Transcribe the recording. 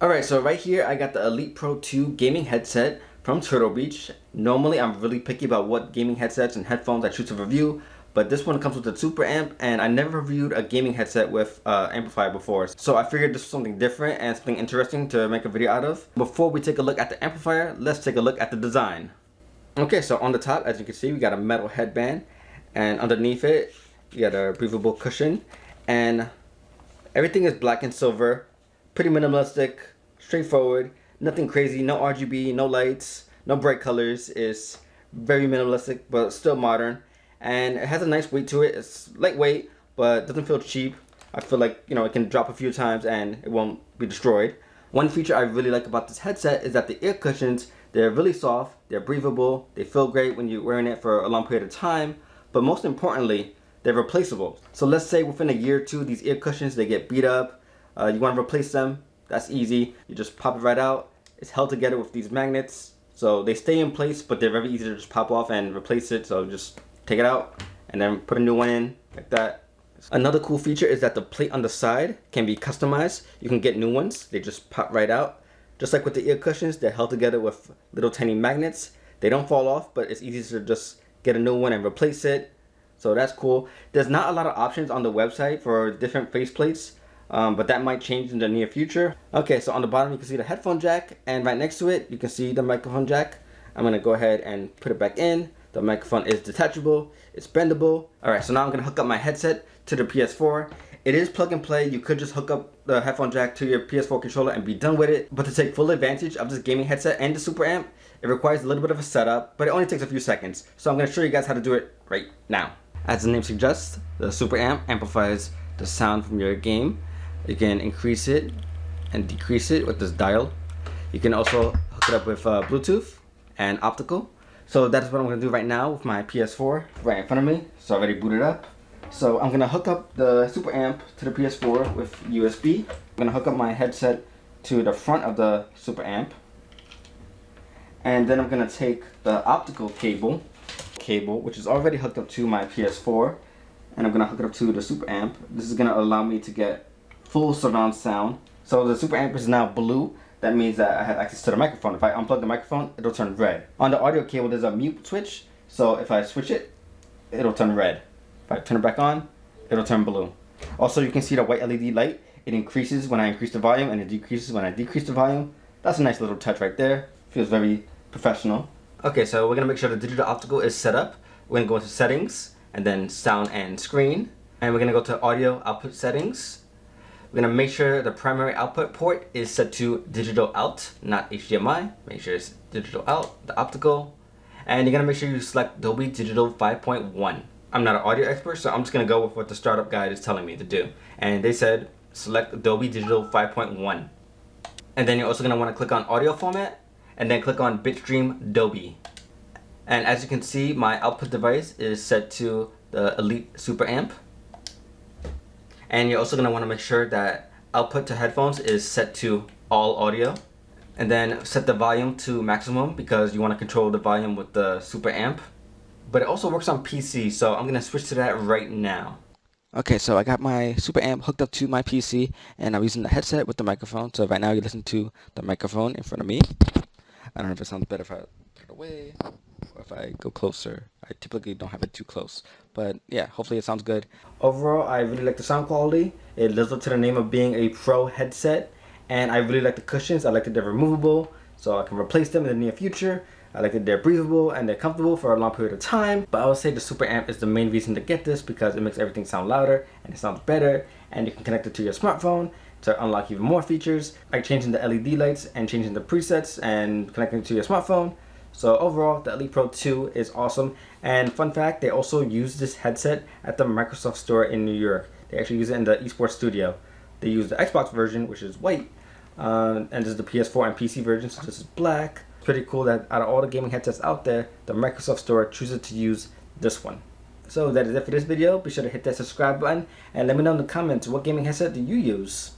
Alright, so right here I got the Elite Pro 2 gaming headset from Turtle Beach. Normally I'm really picky about what gaming headsets and headphones I choose to review, but this one comes with the SuperAmp, and I never reviewed a gaming headset with amplifier before. So I figured this was something different and something interesting to make a video out of. Before we take a look at the amplifier, let's take a look at the design. Okay, so on the top, as you can see, we got a metal headband, and underneath it, you got a breathable cushion, and everything is black and silver, pretty minimalistic, straightforward, nothing crazy, no RGB, no lights, no bright colors. It's very minimalistic, but still modern, and it has a nice weight to it. It's lightweight, but doesn't feel cheap. I feel like, you know, it can drop a few times and it won't be destroyed. One feature I really like about this headset is that the ear cushions, they're really soft, they're breathable, they feel great when you're wearing it for a long period of time, but most importantly, they're replaceable. So let's say within a year or two, these ear cushions, they get beat up, you want to replace them, that's easy. You just pop it right out. It's held together with these magnets, so they stay in place, but they're very easy to just pop off and replace it. So just take it out and then put a new one in, like that. Another cool feature is that the plate on the side can be customized. You can get new ones, they just pop right out. Just like with the ear cushions, they're held together with little tiny magnets. They don't fall off, but it's easy to just get a new one and replace it. So that's cool. There's not a lot of options on the website for different faceplates, but that might change in the near future. Okay, so on the bottom you can see the headphone jack, and right next to it you can see the microphone jack. I'm gonna go ahead and put it back in. The microphone is detachable, it's bendable. Alright, so now I'm gonna hook up my headset to the PS4. It is plug and play. You could just hook up the headphone jack to your PS4 controller and be done with it. But to take full advantage of this gaming headset and the SuperAmp, it requires a little bit of a setup, but it only takes a few seconds. So I'm gonna show you guys how to do it right now. As the name suggests, the SuperAmp amplifies the sound from your game. You can increase it and decrease it with this dial. You can also hook it up with Bluetooth and optical. So that's what I'm going to do right now with my PS4 right in front of me. So I already booted up. So I'm going to hook up the SuperAmp to the PS4 with USB. I'm going to hook up my headset to the front of the SuperAmp. And then I'm going to take the optical cable, which is already hooked up to my PS4. And I'm going to hook it up to the SuperAmp. This is going to allow me to get full surround sound. So the SuperAmp is now blue. That means that I have access to the microphone. If I unplug the microphone, it'll turn red. On the audio cable, there's a mute switch. So if I switch it, it'll turn red. If I turn it back on, it'll turn blue. Also, you can see the white LED light. It increases when I increase the volume and it decreases when I decrease the volume. That's a nice little touch right there. Feels very professional. Okay, so we're gonna make sure the digital optical is set up. We're gonna go into settings and then sound and screen. And we're gonna go to audio output settings. We're going to make sure the primary output port is set to digital out, not HDMI. Make sure it's digital out, the optical. And you're going to make sure you select Dolby Digital 5.1. I'm not an audio expert, so I'm just going to go with what the startup guide is telling me to do. And they said select Dolby Digital 5.1. And then you're also going to want to click on audio format and then click on Bitstream Dolby. And as you can see, my output device is set to the Elite SuperAmp. And you're also going to want to make sure that output to headphones is set to all audio. And then set the volume to maximum because you want to control the volume with the SuperAmp. But it also works on PC, so I'm going to switch to that right now. Okay, so I got my SuperAmp hooked up to my PC and I'm using the headset with the microphone. So right now you listen to the microphone in front of me. I don't know if it sounds better if I put it away or if I go closer. I typically don't have it too close, but yeah, hopefully it sounds good. Overall, I really like the sound quality. It lives up to the name of being a pro headset, and I really like the cushions. I like that they're removable, so I can replace them in the near future. I like that they're breathable and they're comfortable for a long period of time. But I would say the SuperAmp is the main reason to get this because it makes everything sound louder and it sounds better, and you can connect it to your smartphone to unlock even more features, like changing the LED lights and changing the presets and connecting it to your smartphone. So overall, the Elite Pro 2 is awesome. And fun fact, they also use this headset at the Microsoft store in New York. They actually use it in the esports studio. They use the Xbox version, which is white, and this is the PS4 and PC version, so this is black. It's pretty cool that out of all the gaming headsets out there, the Microsoft store chooses to use this one. So that is it for this video. Be sure to hit that subscribe button and let me know in the comments what gaming headset do you use.